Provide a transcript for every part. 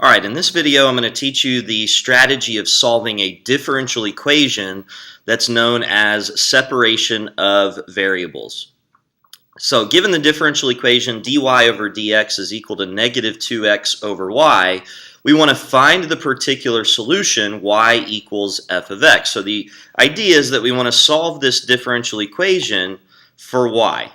Alright, in this video I'm going to teach you the strategy of solving a differential equation that's known as separation of variables. So given the differential equation dy over dx is equal to negative 2x over y, we want to find the particular solution y equals f of x. So the idea is that we want to solve this differential equation for y.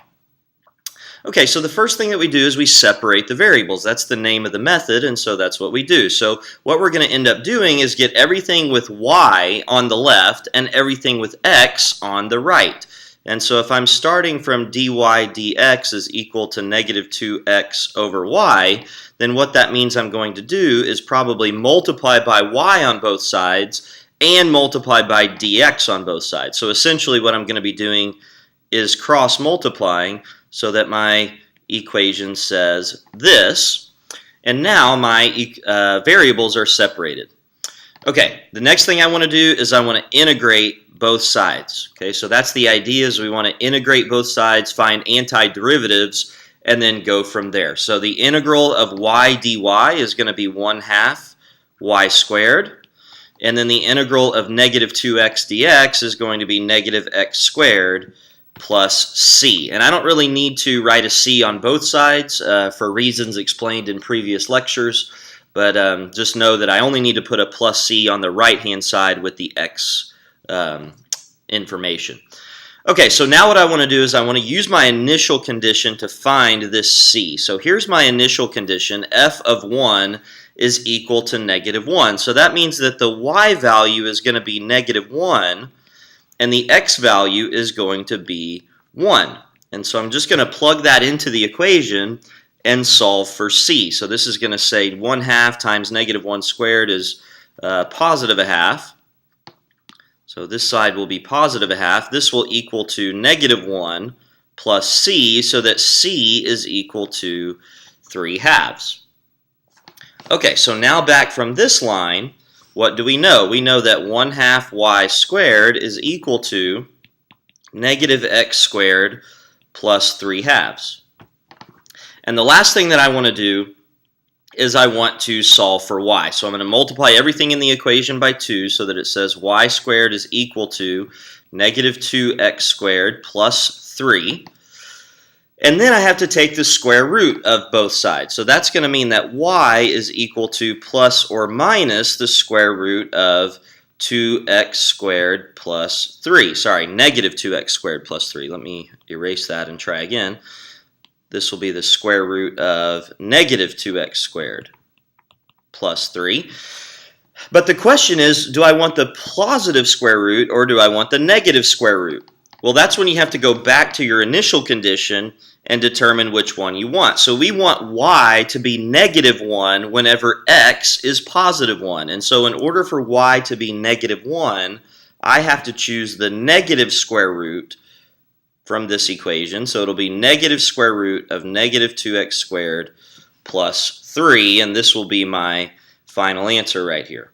Okay, so the first thing that we do is we separate the variables. That's the name of the method, and so that's what we do. So what we're going to end up doing is get everything with y on the left and everything with x on the right. And so if I'm starting from dy dx is equal to negative 2x over y, then what that means I'm going to do is probably multiply by y on both sides and multiply by dx on both sides. So essentially what I'm going to be doing is cross-multiplying so that my equation says this, and now my variables are separated. Okay, the next thing I want to do is I want to integrate both sides. Okay, so that's the idea, is we want to integrate both sides, find antiderivatives, and then go from there. So the integral of y dy is going to be 1/2 y squared, and then the integral of negative 2x dx is going to be negative x squared plus c. And I don't really need to write a c on both sides for reasons explained in previous lectures, but just know that I only need to put a plus c on the right hand side with the x information. Okay, so now what I want to do is I want to use my initial condition to find this c. So here's my initial condition, f of 1 is equal to negative 1. So that means that the y value is going to be negative 1, and the x value is going to be 1. And so I'm just going to plug that into the equation and solve for c. So this is going to say 1/2 times negative 1 squared is positive 1/2. So this side will be positive 1/2. This will equal to negative 1 plus c, so that c is equal to 3/2. Okay, so now back from this line, what do we know? We know that 1/2 y squared is equal to negative x squared plus 3/2. And the last thing that I want to do is I want to solve for y. So I'm going to multiply everything in the equation by 2 so that it says y squared is equal to negative 2x squared plus 3. And then I have to take the square root of both sides. So that's going to mean that y is equal to plus or minus the square root of 2x squared plus 3. Sorry, negative 2x squared plus 3. Let me erase that and try again. This will be the square root of negative 2x squared plus 3. But the question is, do I want the positive square root or do I want the negative square root? Well, that's when you have to go back to your initial condition and determine which one you want. So we want y to be negative 1 whenever x is positive 1. And so in order for y to be negative 1, I have to choose the negative square root from this equation. So it'll be negative square root of negative 2x squared plus 3, and this will be my final answer right here.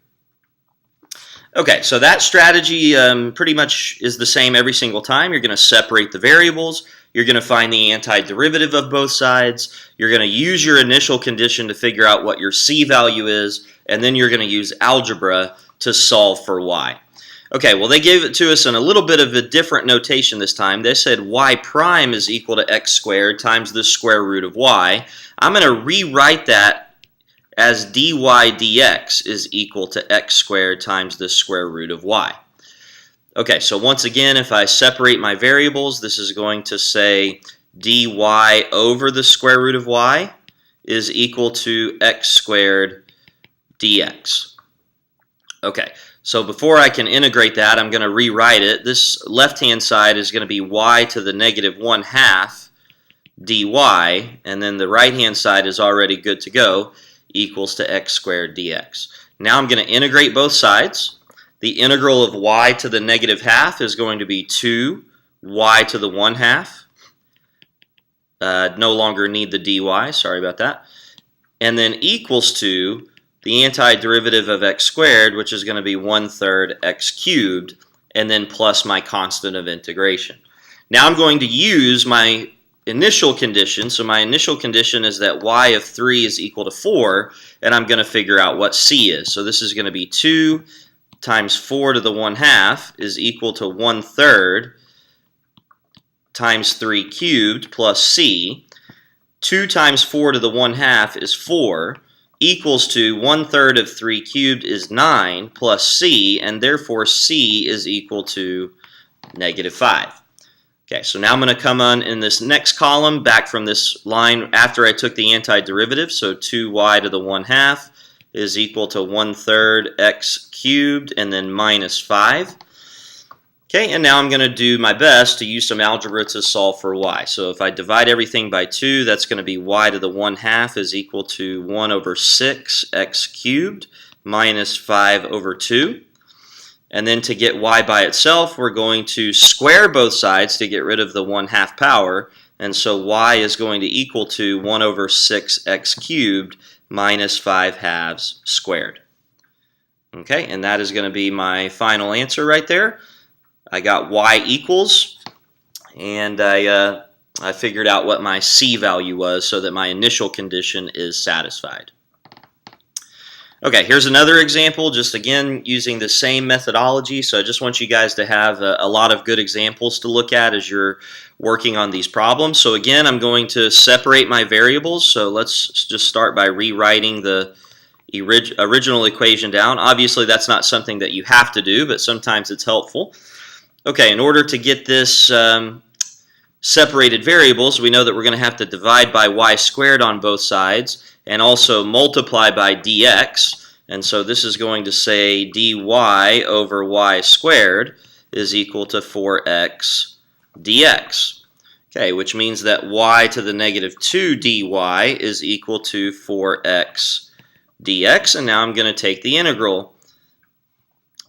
Okay, so that strategy pretty much is the same every single time. You're going to separate the variables. You're going to find the antiderivative of both sides. You're going to use your initial condition to figure out what your c value is, and then you're going to use algebra to solve for y. Okay, well, they gave it to us in a little bit of a different notation this time. They said y prime is equal to x squared times the square root of y. I'm going to rewrite that as dy dx is equal to x squared times the square root of y. Okay, so once again, if I separate my variables, this is going to say dy over the square root of y is equal to x squared dx. Okay, so before I can integrate that, I'm going to rewrite it. This left-hand side is going to be y to the negative 1/2 dy, and then the right-hand side is already good to go, equals to x squared dx. Now I'm going to integrate both sides. The integral of y to the negative 1/2 is going to be 2y to the 1/2. No longer need the dy, sorry about that. And then equals to the antiderivative of x squared, which is going to be 1/3 x cubed, and then plus my constant of integration. Now I'm going to use my initial condition. So my initial condition is that y of 3 is equal to 4, and I'm going to figure out what c is. So this is going to be 2 times 4 to the 1/2 is equal to 1/3 times 3 cubed plus c. 2 times 4 to the 1/2 is 4, equals to 1/3 of 3 cubed is 9 plus c, and therefore c is equal to -5. Okay, so now I'm going to come on in this next column back from this line after I took the antiderivative. So 2y to the 1/2 is equal to 1/3 x cubed and then -5. Okay, and now I'm going to do my best to use some algebra to solve for y. So if I divide everything by 2, that's going to be y to the 1/2 is equal to 1 over 6 x cubed minus 5 over 2. And then to get y by itself, we're going to square both sides to get rid of the 1/2 power. And so y is going to equal to 1 over 6x cubed minus 5/2 squared. Okay, and that is going to be my final answer right there. I got y equals, and I figured out what my c value was so that my initial condition is satisfied. Okay, here's another example, just again using the same methodology. So I just want you guys to have a lot of good examples to look at as you're working on these problems. So again, I'm going to separate my variables. So let's just start by rewriting the original equation down. Obviously, that's not something that you have to do, but sometimes it's helpful. Okay, in order to get this separated variables, we know that we're going to have to divide by y squared on both sides and also multiply by dx. And so this is going to say dy over y squared is equal to 4x dx. Okay, which means that y to the -2 dy is equal to 4x dx. And now I'm going to take the integral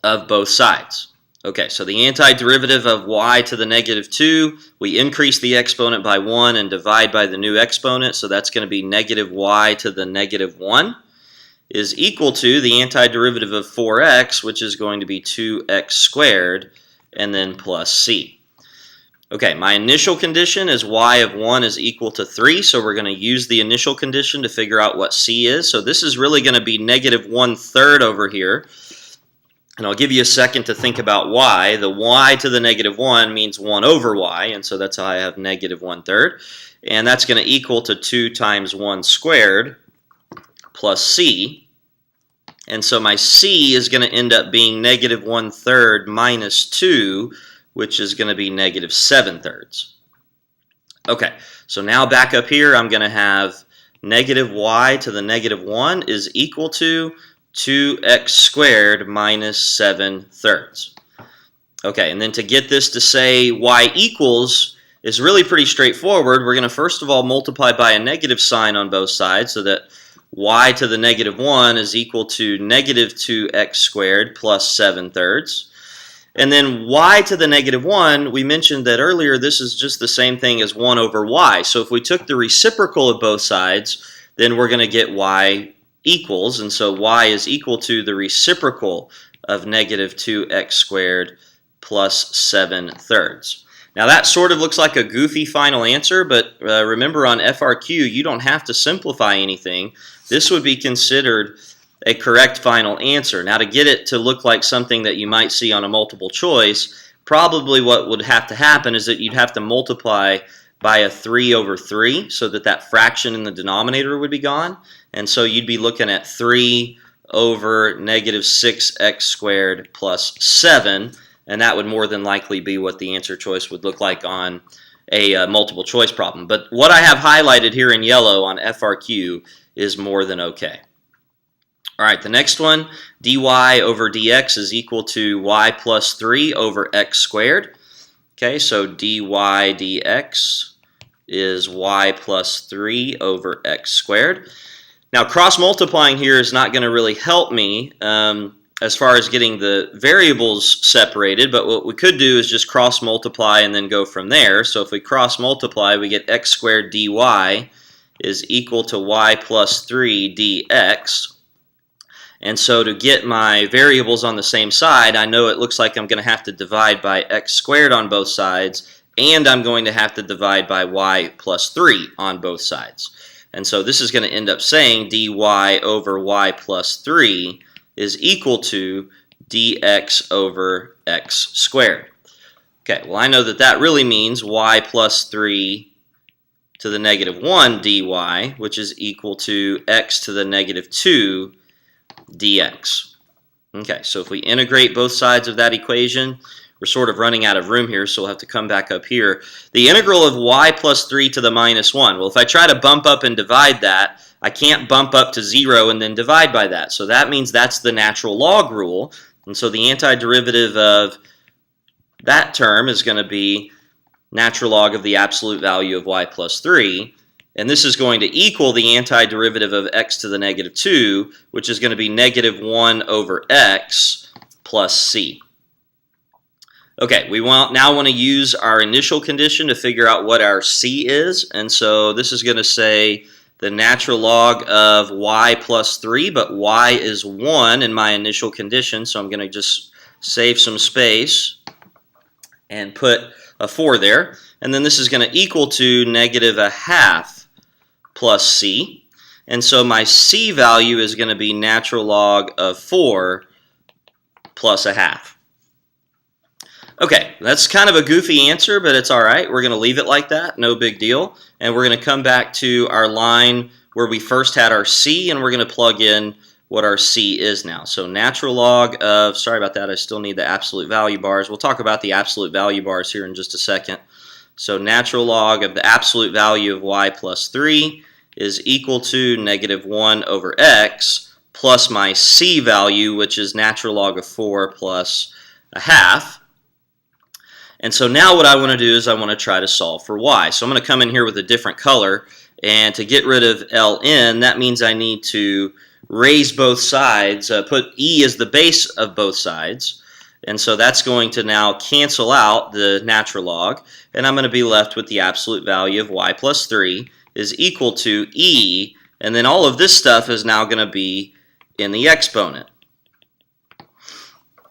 of both sides. Okay, so the antiderivative of y to the -2, we increase the exponent by 1 and divide by the new exponent, so that's going to be -y to the -1 is equal to the antiderivative of 4x, which is going to be 2x squared, and then plus c. Okay, my initial condition is y of 1 is equal to 3, so we're going to use the initial condition to figure out what c is. So this is really going to be -1/3 over here. And I'll give you a second to think about y. The y to the -1 means 1 over y, and so that's how I have -1/3. And that's going to equal to 2 times 1 squared plus c. And so my c is going to end up being -1/3 minus 2, which is going to be -7/3. Okay, so now back up here, I'm going to have y to the -1 is equal to 2x squared minus 7/3. Okay, and then to get this to say y equals is really pretty straightforward. We're going to first of all multiply by a negative sign on both sides so that y to the -1 is equal to -2x squared plus 7/3. And then y to the -1, we mentioned that earlier this is just the same thing as 1 over y. So if we took the reciprocal of both sides, then we're going to get y equals, and so y is equal to the reciprocal of -2x squared plus 7/3. Now that sort of looks like a goofy final answer, but remember on FRQ you don't have to simplify anything. This would be considered a correct final answer. Now to get it to look like something that you might see on a multiple choice, probably what would have to happen is that you'd have to multiply by a 3 over 3 so that that fraction in the denominator would be gone. And so you'd be looking at 3 over -6x squared plus 7, and that would more than likely be what the answer choice would look like on a multiple choice problem. But what I have highlighted here in yellow on FRQ is more than okay. All right, the next one, dy over dx is equal to y plus 3 over x squared. Okay, so dy dx is y plus 3 over x squared. Now, cross-multiplying here is not going to really help me as far as getting the variables separated, but what we could do is just cross-multiply and then go from there. So if we cross-multiply, we get x squared dy is equal to y plus 3 dx. And so to get my variables on the same side, I know it looks like I'm going to have to divide by x squared on both sides and I'm going to have to divide by y plus 3 on both sides. And so this is going to end up saying dy over y plus 3 is equal to dx over x squared. Okay, well I know that that really means y plus 3 to the negative 1 dy, which is equal to x to the negative 2 dx. Okay, so if we integrate both sides of that equation, we're sort of running out of room here, so we'll have to come back up here. The integral of y plus 3 to the minus 1. Well, if I try to bump up and divide that, I can't bump up to 0 and then divide by that. So that means that's the natural log rule. And so the antiderivative of that term is going to be natural log of the absolute value of y plus 3. And this is going to equal the antiderivative of x to the negative 2, which is going to be negative 1 over x plus c. Okay, we now want to use our initial condition to figure out what our c is. And so this is going to say the natural log of y plus 3, but y is 1 in my initial condition. So I'm going to just save some space and put a 4 there. And then this is going to equal to negative a half plus c. And so my c value is going to be natural log of 4 plus a half. Okay, that's kind of a goofy answer, but it's all right. We're going to leave it like that, no big deal. And we're going to come back to our line where we first had our c, and we're going to plug in what our c is now. So natural log of, sorry about that, I still need the absolute value bars. We'll talk about the absolute value bars here in just a second. So natural log of the absolute value of y plus 3 is equal to negative 1 over x plus my c value, which is natural log of 4 plus a half. And so now what I want to do is I want to try to solve for y. So I'm going to come in here with a different color, and to get rid of ln, that means I need to raise both sides, put e as the base of both sides. And so that's going to now cancel out the natural log, and I'm going to be left with the absolute value of y plus 3 is equal to e, and then all of this stuff is now going to be in the exponent.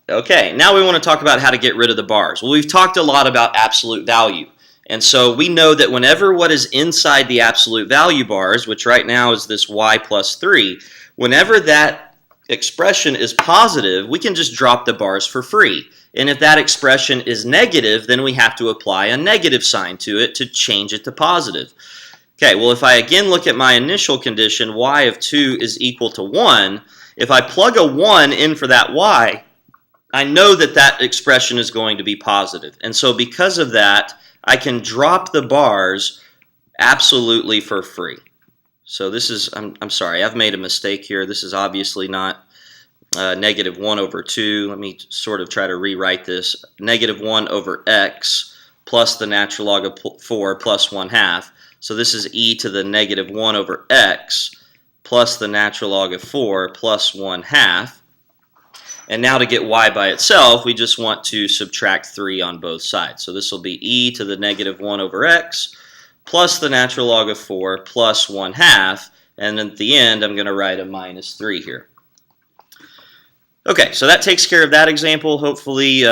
Okay, now we want to talk about how to get rid of the bars. Well, we've talked a lot about absolute value, and so we know that whenever what is inside the absolute value bars, which right now is this y plus 3, whenever that expression is positive, we can just drop the bars for free. And if that expression is negative, then we have to apply a negative sign to it to change it to positive. Okay, well, if I again look at my initial condition, y of 2 is equal to 1, if I plug a 1 in for that y, I know that that expression is going to be positive. And so because of that, I can drop the bars absolutely for free. So this is, I'm sorry, I've made a mistake here. This is obviously not negative 1 over 2. Let me sort of try to rewrite this. Negative 1 over x plus the natural log of 4 plus 1/2. So this is e to the negative 1 over x plus the natural log of 4 plus 1/2. And now to get y by itself, we just want to subtract 3 on both sides. So this will be e to the negative 1 over x plus the natural log of 4 plus 1/2. And at the end, I'm going to write a minus 3 here. Okay, so that takes care of that example. Hopefully,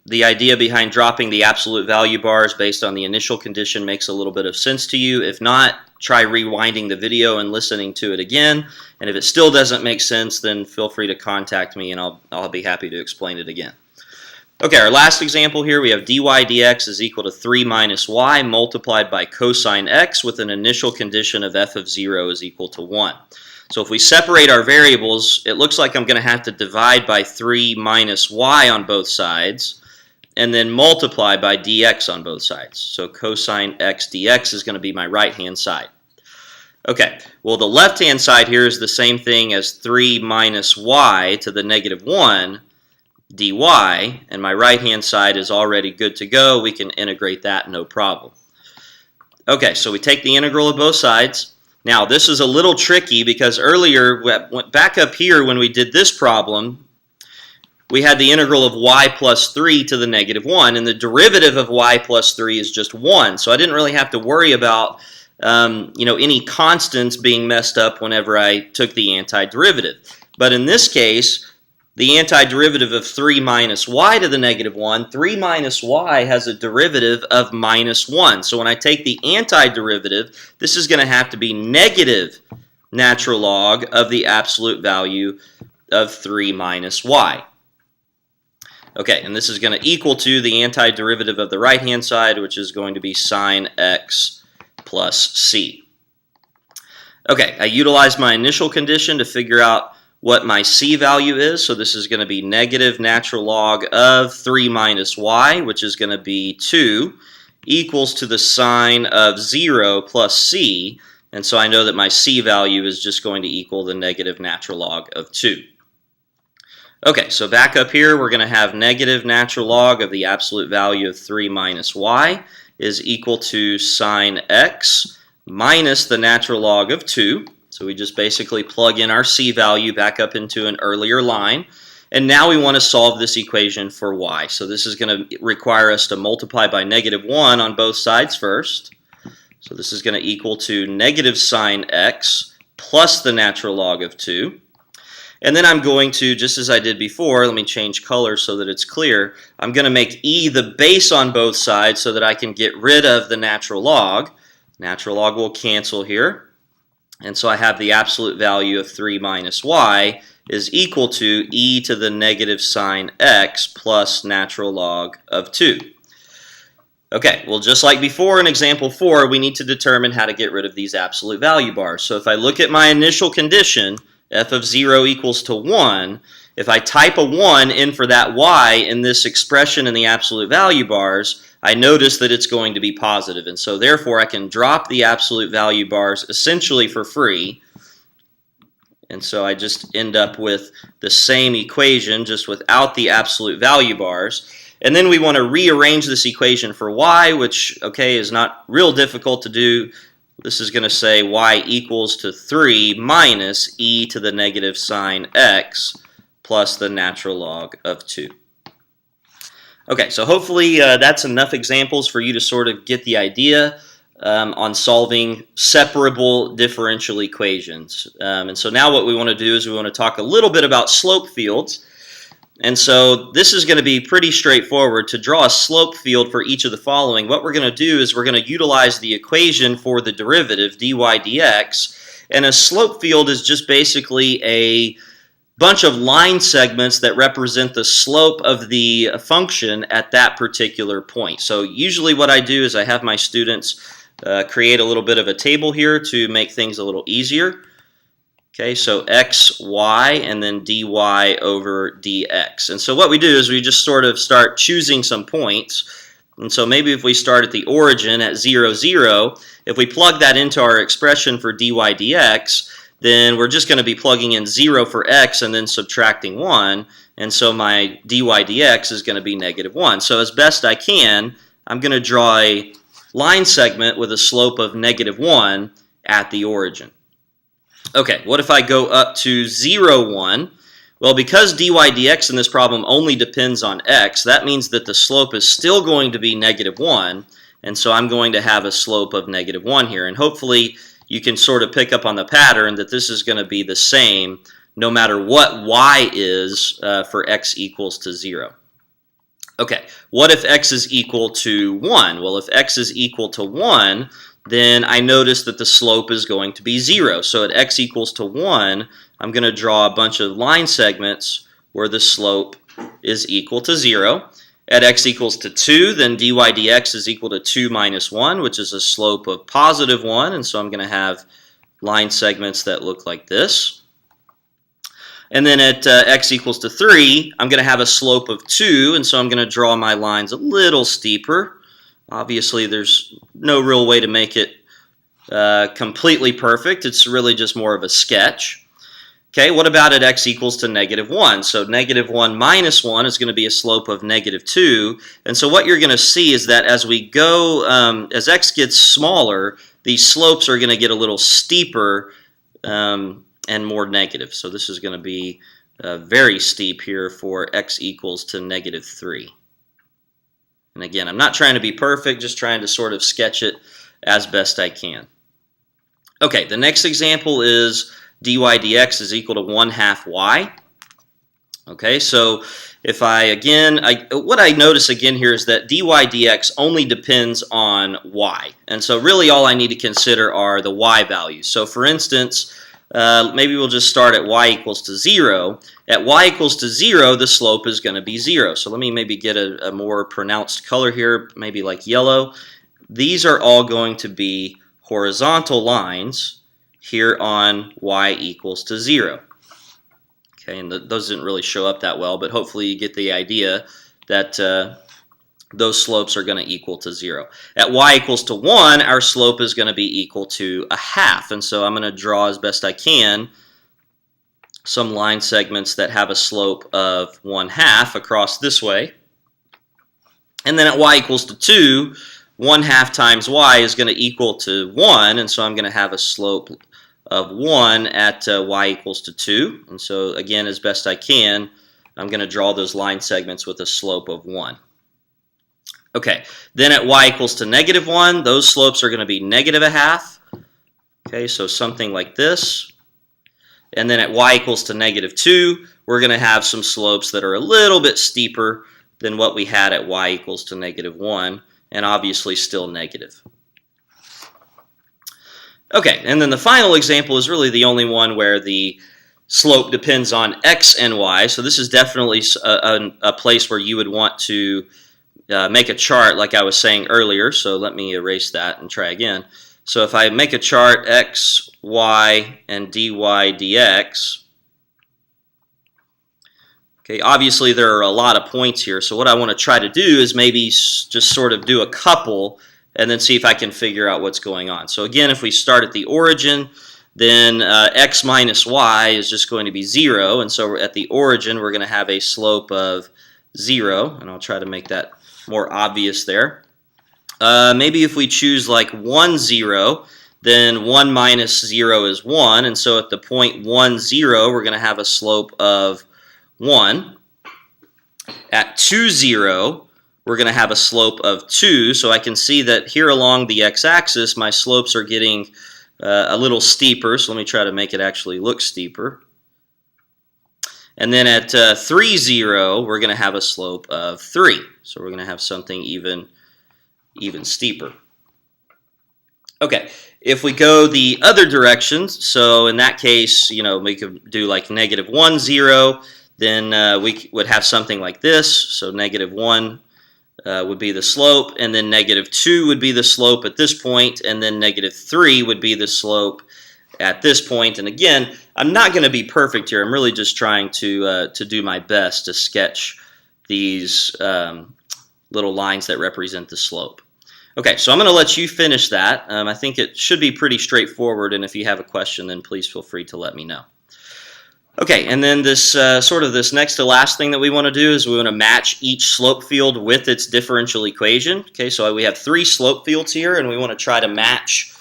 the idea behind dropping the absolute value bars based on the initial condition makes a little bit of sense to you. If not, try rewinding the video and listening to it again. And if it still doesn't make sense, then feel free to contact me and I'll be happy to explain it again. Okay, our last example here, we have dy dx is equal to 3 minus y multiplied by cosine x with an initial condition of f of 0 is equal to 1. So if we separate our variables, it looks like I'm going to have to divide by 3 minus y on both sides and then multiply by dx on both sides. So cosine x dx is going to be my right-hand side. Okay, well the left-hand side here is the same thing as 3 minus y to the negative 1 dy, and my right-hand side is already good to go. We can integrate that, no problem. Okay, so we take the integral of both sides. Now this is a little tricky because earlier, back up here when we did this problem, we had the integral of y plus 3 to the negative 1, and the derivative of y plus 3 is just 1. So I didn't really have to worry about any constants being messed up whenever I took the antiderivative. But in this case, the antiderivative of 3 minus y to the negative 1, 3 minus y has a derivative of minus 1. So when I take the antiderivative, this is going to have to be negative natural log of the absolute value of 3 minus y. Okay, and this is going to equal to the antiderivative of the right-hand side, which is going to be sine x plus c. Okay, I utilized my initial condition to figure out what my c value is. So this is going to be negative natural log of 3 minus y, which is going to be 2, equals to the sine of 0 plus c. And so I know that my c value is just going to equal the negative natural log of 2. Okay, so back up here, we're going to have negative natural log of the absolute value of 3 minus y is equal to sine x minus the natural log of 2. So we just basically plug in our c value back up into an earlier line. And now we want to solve this equation for y. So this is going to require us to multiply by negative 1 on both sides first. So this is going to equal to negative sine x plus the natural log of 2. And then I'm going to, just as I did before, let me change color so that it's clear, I'm going to make e the base on both sides so that I can get rid of the natural log. Natural log will cancel here. And so I have the absolute value of 3 minus y is equal to e to the negative sine x plus natural log of 2. Okay, well, just like before in example 4, we need to determine how to get rid of these absolute value bars. So if I look at my initial condition, f of 0 equals to 1, if I type a 1 in for that y in this expression in the absolute value bars, I notice that it's going to be positive. And so therefore I can drop the absolute value bars essentially for free. And so I just end up with the same equation just without the absolute value bars. And then we want to rearrange this equation for y, which, okay, is not real difficult to do. This is going to say y equals to 3 minus e to the negative sine x plus the natural log of 2. Okay, so hopefully that's enough examples for you to sort of get the idea on solving separable differential equations. And so now what we want to do is we want to talk a little bit about slope fields. And so this is going to be pretty straightforward. To draw a slope field for each of the following, what we're going to do is we're going to utilize the equation for the derivative, dy dx. And a slope field is just basically a bunch of line segments that represent the slope of the function at that particular point. So usually what I do is I have my students create a little bit of a table here to make things a little easier. Okay, so x, y, and then dy over dx. And so what we do is we just sort of start choosing some points. And so maybe if we start at the origin at 0, 0, if we plug that into our expression for dy dx, then we're just going to be plugging in 0 for x and then subtracting 1. And so my dy dx is going to be negative 1. So as best I can, I'm going to draw a line segment with a slope of negative 1 at the origin. Okay, what if I go up to 0, 1? Well, because dy dx in this problem only depends on x, that means that the slope is still going to be negative 1, and so I'm going to have a slope of negative 1 here. And hopefully you can sort of pick up on the pattern that this is going to be the same no matter what y is for x equals to 0. Okay, what if x is equal to 1? Well, if x is equal to 1, then I notice that the slope is going to be 0. So at x equals to 1, I'm going to draw a bunch of line segments where the slope is equal to 0. At x equals to 2, then dy dx is equal to 2 minus 1, which is a slope of positive 1. And so I'm going to have line segments that look like this. And then at x equals to 3, I'm going to have a slope of 2. And so I'm going to draw my lines a little steeper. Obviously, there's no real way to make it completely perfect. It's really just more of a sketch. Okay, what about at x equals to negative 1? So negative 1 minus 1 is going to be a slope of negative 2. And so what you're going to see is that as we go, as x gets smaller, these slopes are going to get a little steeper and more negative. So this is going to be very steep here for x equals to negative 3. And again, I'm not trying to be perfect, just trying to sort of sketch it as best I can. Okay, the next example is dy dx is equal to 1/2 y. Okay, so if what I notice again here is that dy dx only depends on y. And so really all I need to consider are the y values. So for instance, maybe we'll just start at y equals to 0. At y equals to 0, the slope is going to be 0. So let me maybe get a more pronounced color here, maybe like yellow. These are all going to be horizontal lines here on y equals to 0. Okay, and those didn't really show up that well, but hopefully you get the idea that those slopes are going to equal to 0. At y equals to 1, our slope is going to be equal to a half, and so I'm going to draw as best I can some line segments that have a slope of 1/2 across this way. And then at y equals to 2, 1/2 times y is going to equal to 1, and so I'm going to have a slope of 1 at y equals to 2. And so again, as best I can, I'm going to draw those line segments with a slope of 1. Okay, then at y equals to -1, those slopes are going to be -1/2. Okay, so something like this. And then at y equals to -2, we're going to have some slopes that are a little bit steeper than what we had at y equals to -1, and obviously still negative. Okay, and then the final example is really the only one where the slope depends on x and y. So this is definitely a place where you would want to make a chart like I was saying earlier. So let me erase that and try again. So if I make a chart x, y, and dy dx, okay, obviously there are a lot of points here. So what I want to try to do is maybe just sort of do a couple and then see if I can figure out what's going on. So again, if we start at the origin, then x minus y is just going to be 0. And so at the origin, we're going to have a slope of 0. And I'll try to make that more obvious there. Maybe if we choose like 1, 0, then 1 minus 0 is 1. And so at the point 1, 0, we're going to have a slope of 1. At 2, 0, we're going to have a slope of 2. So I can see that here along the x-axis, my slopes are getting a little steeper. So let me try to make it actually look steeper. And then at 3, 0, we're going to have a slope of 3. So we're going to have something even steeper. Okay, if we go the other direction, so in that case, we could do like -1, 0, then we would have something like this. So -1 would be the slope, and then -2 would be the slope at this point, and then -3 would be the slope at this point. And again, I'm not going to be perfect here. I'm really just trying to do my best to sketch these little lines that represent the slope. Okay, so I'm going to let you finish that. I think it should be pretty straightforward, and if you have a question, then please feel free to let me know. Okay, and then this this next to last thing that we want to do is we want to match each slope field with its differential equation. Okay, so we have 3 slope fields here, and we want to try to match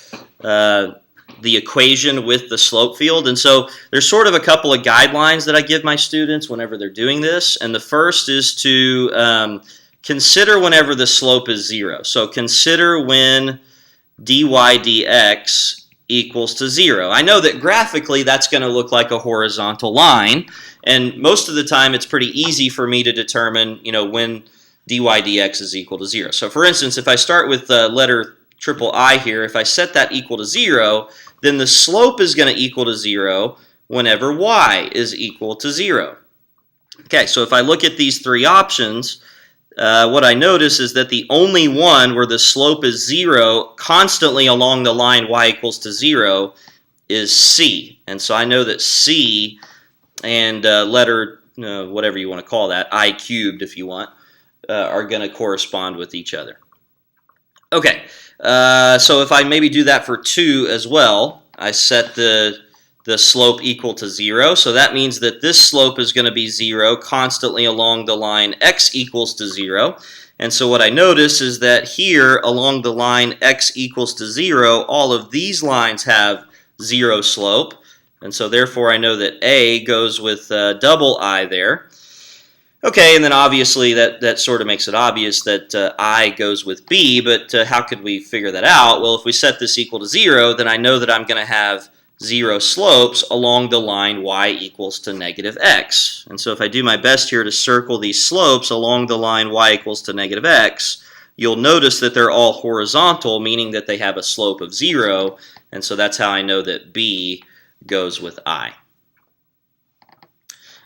the equation with the slope field. And so there's sort of a couple of guidelines that I give my students whenever they're doing this. And the first is to consider whenever the slope is 0. So consider when dy dx equals to 0. I know that graphically that's going to look like a horizontal line, and most of the time it's pretty easy for me to determine, when dy dx is equal to 0. So for instance, if I start with the letter I here, if I set that equal to 0, then the slope is going to equal to 0 whenever y is equal to 0. Okay, so if I look at these 3 options, what I notice is that the only one where the slope is 0 constantly along the line y equals to 0 is C. And so I know that C and letter, whatever you want to call that, I cubed if you want, are going to correspond with each other. Okay, so if I maybe do that for 2 as well, I set the slope equal to 0. So that means that this slope is going to be 0 constantly along the line x equals to 0. And so what I notice is that here along the line x equals to 0, all of these lines have 0 slope. And so therefore I know that A goes with double I there. Okay, and then obviously that sort of makes it obvious that I goes with B, but how could we figure that out? Well, if we set this equal to 0, then I know that I'm going to have 0 slopes along the line y equals to negative x. And so if I do my best here to circle these slopes along the line y equals to negative x, you'll notice that they're all horizontal, meaning that they have a slope of 0, and so that's how I know that B goes with I.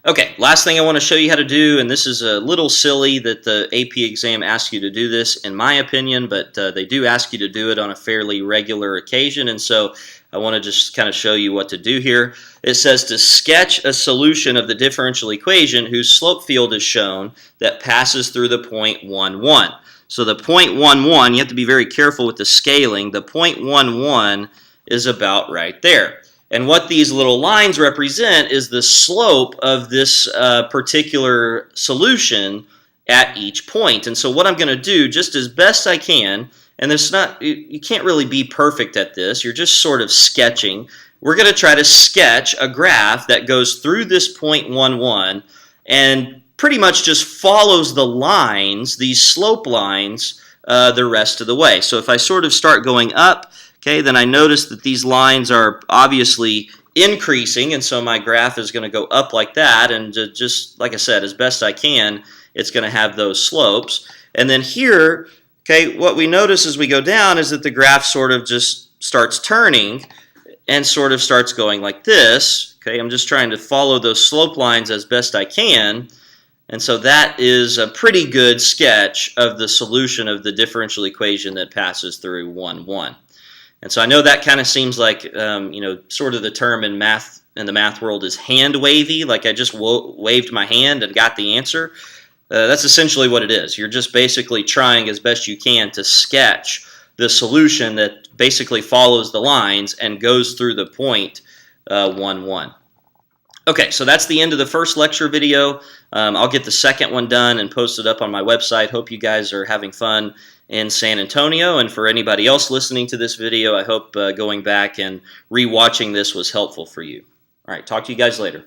Okay, last thing I want to show you how to do, and this is a little silly that the AP exam asks you to do this, in my opinion, but they do ask you to do it on a fairly regular occasion, and so I want to just kind of show you what to do here. It says to sketch a solution of the differential equation whose slope field is shown that passes through the point 1, 1. So the point 1, 1, you have to be very careful with the scaling. The point 1, 1 is about right there. And what these little lines represent is the slope of this particular solution at each point. And so what I'm going to do, just as best I can, and there's not, you can't really be perfect at this, you're just sort of sketching. We're going to try to sketch a graph that goes through this point 1, 1 and pretty much just follows the lines, these slope lines, the rest of the way. So if I sort of start going up, okay, then I notice that these lines are obviously increasing, and so my graph is going to go up like that, and just like I said, as best I can, it's going to have those slopes. And then here, okay, what we notice as we go down is that the graph sort of just starts turning and sort of starts going like this. Okay, I'm just trying to follow those slope lines as best I can. And so that is a pretty good sketch of the solution of the differential equation that passes through 1, 1. And so I know that kind of seems like, sort of the term in the math world is hand wavy, like I just waved my hand and got the answer. That's essentially what it is. You're just basically trying as best you can to sketch the solution that basically follows the lines and goes through the point 1, 1. Okay, so that's the end of the first lecture video. I'll get the second one done and post it up on my website. Hope you guys are having fun in San Antonio. And for anybody else listening to this video, I hope going back and re-watching this was helpful for you. All right, talk to you guys later.